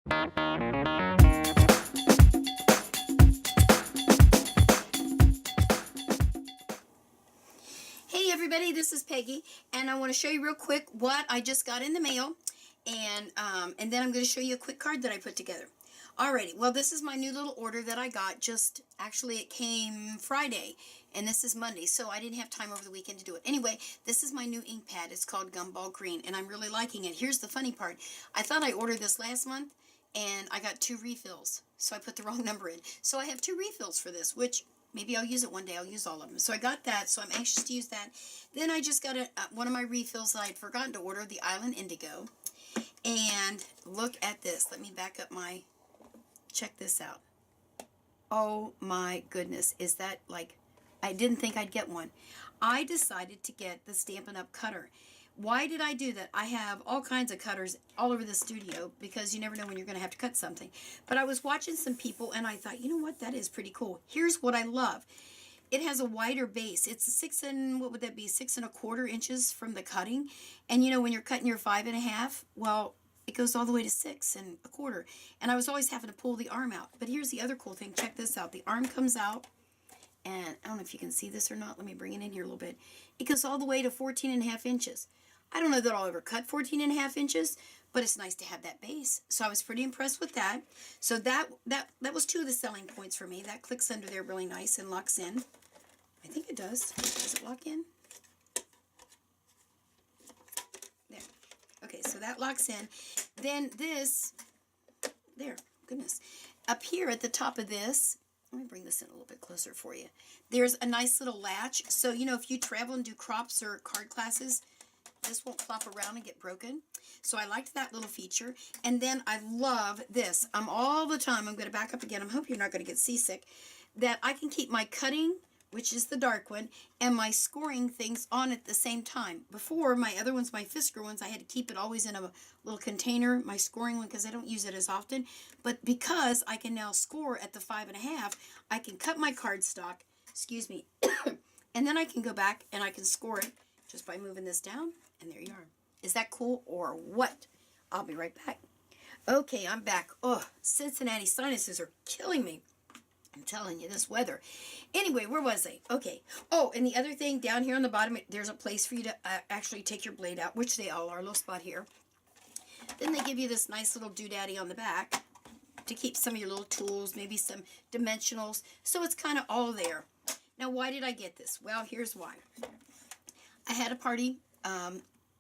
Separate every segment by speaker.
Speaker 1: Hey everybody, this is Peggy, and I want to show you real quick what I just got in the mail, and then I'm going to show you a quick card that I put together. Alrighty, well this is my new little order that I got. Actually it came Friday, and this is Monday, so I didn't have time over the weekend to do it. Anyway, this is my new ink pad. It's called Gumball Green, and I'm really liking it. Here's the funny part. I thought I ordered this last month, and I got 2 refills, so I put the wrong number in. So I have 2 refills for this, which maybe I'll use it one day. I'll use all of them. So I got that, so I'm anxious to use that. Then I just got one of my refills that I'd forgotten to order, the Island Indigo. And look at this. Let me back up my... Check this out. Oh my goodness. Is that like... I didn't think I'd get one. I decided to get the Stampin' Up! Cutter. Why did I do that? I have all kinds of cutters all over the studio because you never know when you're going to have to cut something. But I was watching some people and I thought, you know what, that is pretty cool. Here's what I love. It has a wider base. It's 6 and, what would that be, 6 1/4 inches from the cutting. And you know, when you're cutting your 5 1/2, well, it goes all the way to 6 1/4. And I was always having to pull the arm out. But here's the other cool thing. Check this out. The arm comes out. And I don't know if you can see this or not. Let me bring it in here a little bit. It goes all the way to 14 1/2 inches. I don't know that I'll ever cut 14 1/2 inches, but it's nice to have that base. So I was pretty impressed with that. So that was 2 of the selling points for me. That clicks under there really nice and locks in. I think it does. Does it lock in? There. Okay, so that locks in. Then this, there, goodness. Up here at the top of this, let me bring this in a little bit closer for you. There's a nice little latch. So, you know, if you travel and do crops or card classes, this won't flop around and get broken. So I liked that little feature. And then I love this. All the time, I'm going to back up again. I hope you're not going to get seasick. That I can keep my cutting, which is the dark one, and my scoring things on at the same time. Before, my other ones, my Fisker ones, I had to keep it always in a little container, my scoring one, because I don't use it as often. But because I can now score at the 5 1/2, I can cut my cardstock, excuse me, and then I can go back and I can score it just by moving this down, and there you are. Is that cool or what? I'll be right back. Okay, I'm back. Oh, Cincinnati sinuses are killing me. I'm telling you, this weather. Anyway, where was I? Okay. Oh, and the other thing, down here on the bottom, there's a place for you to actually take your blade out, which they all are, a little spot here. Then they give you this nice little doodaddy on the back to keep some of your little tools, maybe some dimensionals. So it's kind of all there. Now, why did I get this? Well, here's why. I had a party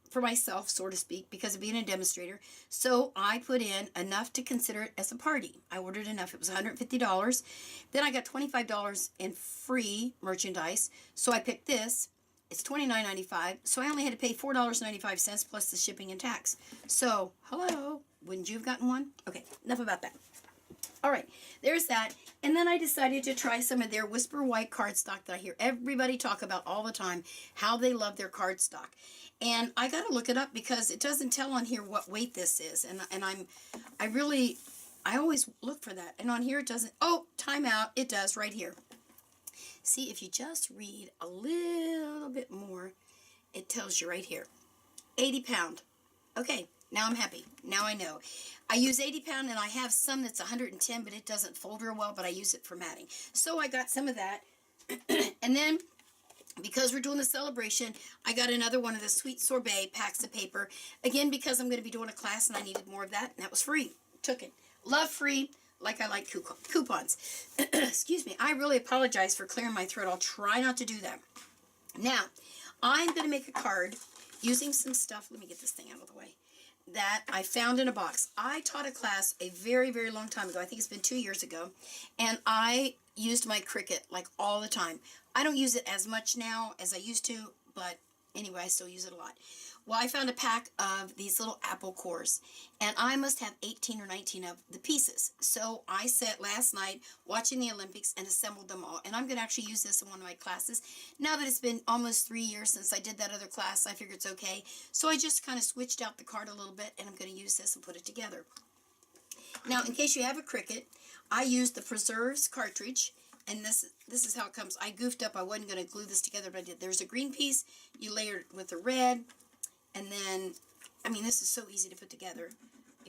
Speaker 1: for myself, so to speak, because of being a demonstrator. So I put in enough to consider it as a party. I ordered enough. It was $150. Then I got $25 in free merchandise. So I picked this. It's $29.95. So I only had to pay $4.95 plus the shipping and tax. So, hello. Wouldn't you have gotten one? Okay, enough about that. All right, there's that. And then I decided to try some of their Whisper White cardstock that I hear everybody talk about all the time, how they love their cardstock. And I got to look it up because it doesn't tell on here what weight this is. And I always look for that. And on here it doesn't. Oh, timeout. It does right here. See, if you just read a little bit more, it tells you right here. 80 pound. Okay. Now I'm happy. Now I know. I use 80 pound and I have some that's 110, but it doesn't fold real well, but I use it for matting. So I got some of that. And then, because we're doing the celebration, I got another one of the Sweet Sorbet packs of paper. Again, because I'm going to be doing a class and I needed more of that, and that was free. Took it. Love free, like I like coupons. Excuse me. I really apologize for clearing my throat. I'll try not to do that. Now, I'm going to make a card using some stuff. Let me get this thing out of the way. That I found in a box. I taught a class a very, very long time ago. I think it's been 2 years ago. And I used my Cricut like all the time. I don't use it as much now as I used to, but anyway, I still use it a lot. Well, I found a pack of these little apple cores, and I must have 18 or 19 of the pieces. So I sat last night watching the Olympics and assembled them all, and I'm going to actually use this in one of my classes. Now that it's been almost 3 years since I did that other class, I figured it's okay. So I just kind of switched out the card a little bit, and I'm going to use this and put it together. Now, in case you have a Cricut, I used the Preserves cartridge, and this is how it comes. I goofed up. I wasn't going to glue this together, but I did. There's a green piece. You layer it with the red. And then, I mean, this is so easy to put together.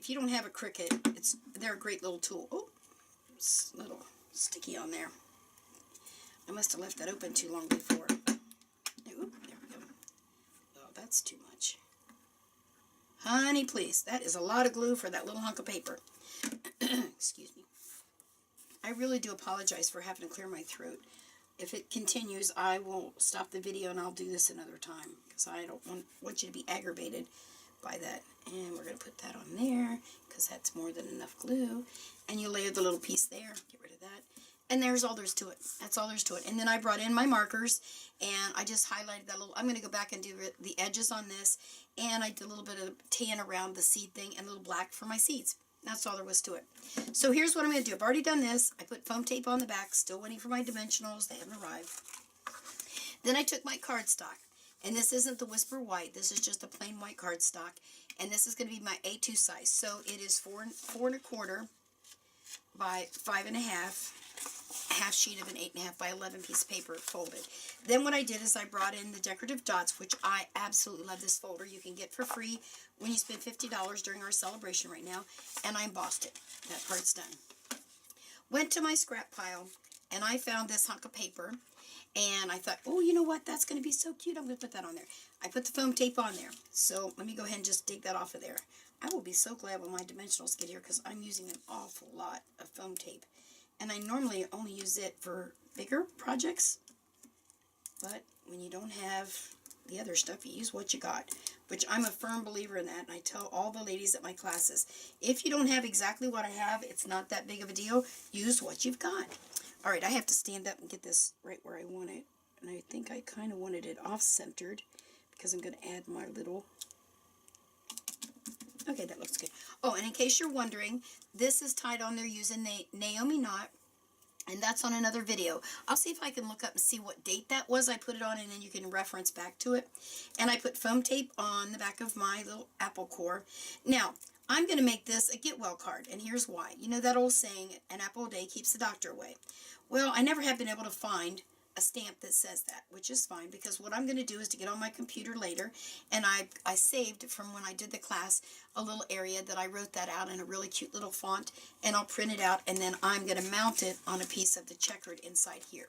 Speaker 1: if you don't have a Cricut, they're a great little tool. Oh, it's a little sticky on there. I must have left that open too long before. Oop, there we go. Oh, that's too much. Honey, please. That is a lot of glue for that little hunk of paper. Excuse me. I really do apologize for having to clear my throat. If it continues, I will stop the video and I'll do this another time, because I don't want you to be aggravated by that. And we're going to put that on there, because that's more than enough glue. And you layer the little piece there. Get rid of that. And there's all there's to it. That's all there's to it. And then I brought in my markers, and I just highlighted that little. I'm going to go back and do the edges on this. And I did a little bit of tan around the seed thing and a little black for my seeds. That's all there was to it. So here's what I'm going to do. I've already done this. I put foam tape on the back. Still waiting for my dimensionals. They haven't arrived. Then I took my cardstock. And this isn't the Whisper White. This is just a plain white cardstock. And this is going to be my A2 size. So it is 4 1/4 by 5 1/2. Half sheet of an 8 1/2 by 11 piece of paper folded. Then what I did is I brought in the decorative dots, which I absolutely love this folder. You can get for free when you spend $50 during our celebration right now. And I embossed it. That part's done. Went to my scrap pile, and I found this hunk of paper. And I thought, oh, you know what? That's going to be so cute. I'm going to put that on there. I put the foam tape on there. So let me go ahead and just dig that off of there. I will be so glad when my dimensionals get here, because I'm using an awful lot of foam tape. And I normally only use it for bigger projects. But when you don't have the other stuff, you use what you got. Which I'm a firm believer in that. And I tell all the ladies at my classes, if you don't have exactly what I have, it's not that big of a deal. Use what you've got. Alright, I have to stand up and get this right where I want it. And I think I kind of wanted it off-centered, because I'm going to add my little... Okay, that looks good. Oh, and in case you're wondering, this is tied on there using the Naomi knot, and that's on another video. I'll see if I can look up and see what date that was I put it on, and then you can reference back to it. And I put foam tape on the back of my little apple core. Now, I'm going to make this a get well card, and here's why. You know that old saying, an apple a day keeps the doctor away. Well, I never have been able to find a stamp that says that, which is fine, because what I'm going to do is to get on my computer later, and I saved from when I did the class a little area that I wrote that out in a really cute little font, and I'll print it out, and then I'm going to mount it on a piece of the checkered inside here.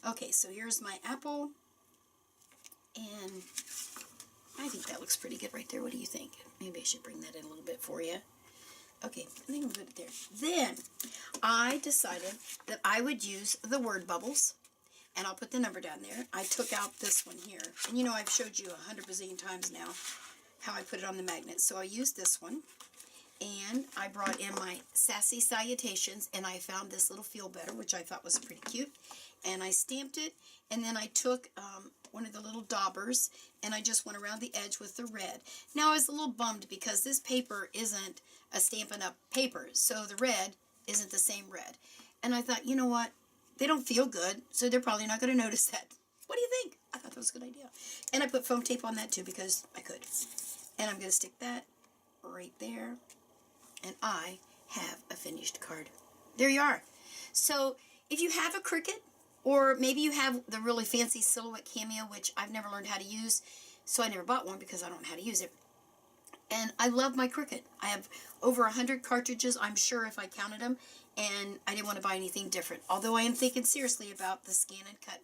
Speaker 1: Okay, so here's my apple, and I think that looks pretty good right there. What do you think? Maybe I should bring that in a little bit for you. Okay, I think I'm good there. Then I decided that I would use the word bubbles. And I'll put the number down there. I took out this one here. And you know, I've showed you 100 bazillion times now how I put it on the magnet. So I used this one. And I brought in my Sassy Salutations. And I found this little Feel Better, which I thought was pretty cute. And I stamped it. And then I took one of the little daubers. And I just went around the edge with the red. Now I was a little bummed because this paper isn't a Stampin' Up paper. So the red isn't the same red. And I thought, you know what? They don't feel good, so they're probably not going to notice that. What do you think? I thought that was a good idea. And I put foam tape on that too, because I could. And I'm going to stick that right there. And I have a finished card. There you are. So if you have a Cricut, or maybe you have the really fancy Silhouette Cameo, which I've never learned how to use, so I never bought one because I don't know how to use it. And I love my Cricut. I have over 100 cartridges, I'm sure, if I counted them, and I didn't want to buy anything different. Although I am thinking seriously about the Scan and Cut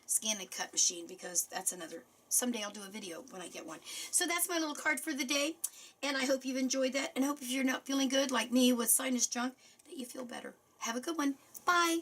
Speaker 1: Scan and Cut machine, because that's another, someday I'll do a video when I get one. So that's my little card for the day, and I hope you've enjoyed that, and I hope if you're not feeling good like me with sinus junk, that you feel better. Have a good one. Bye.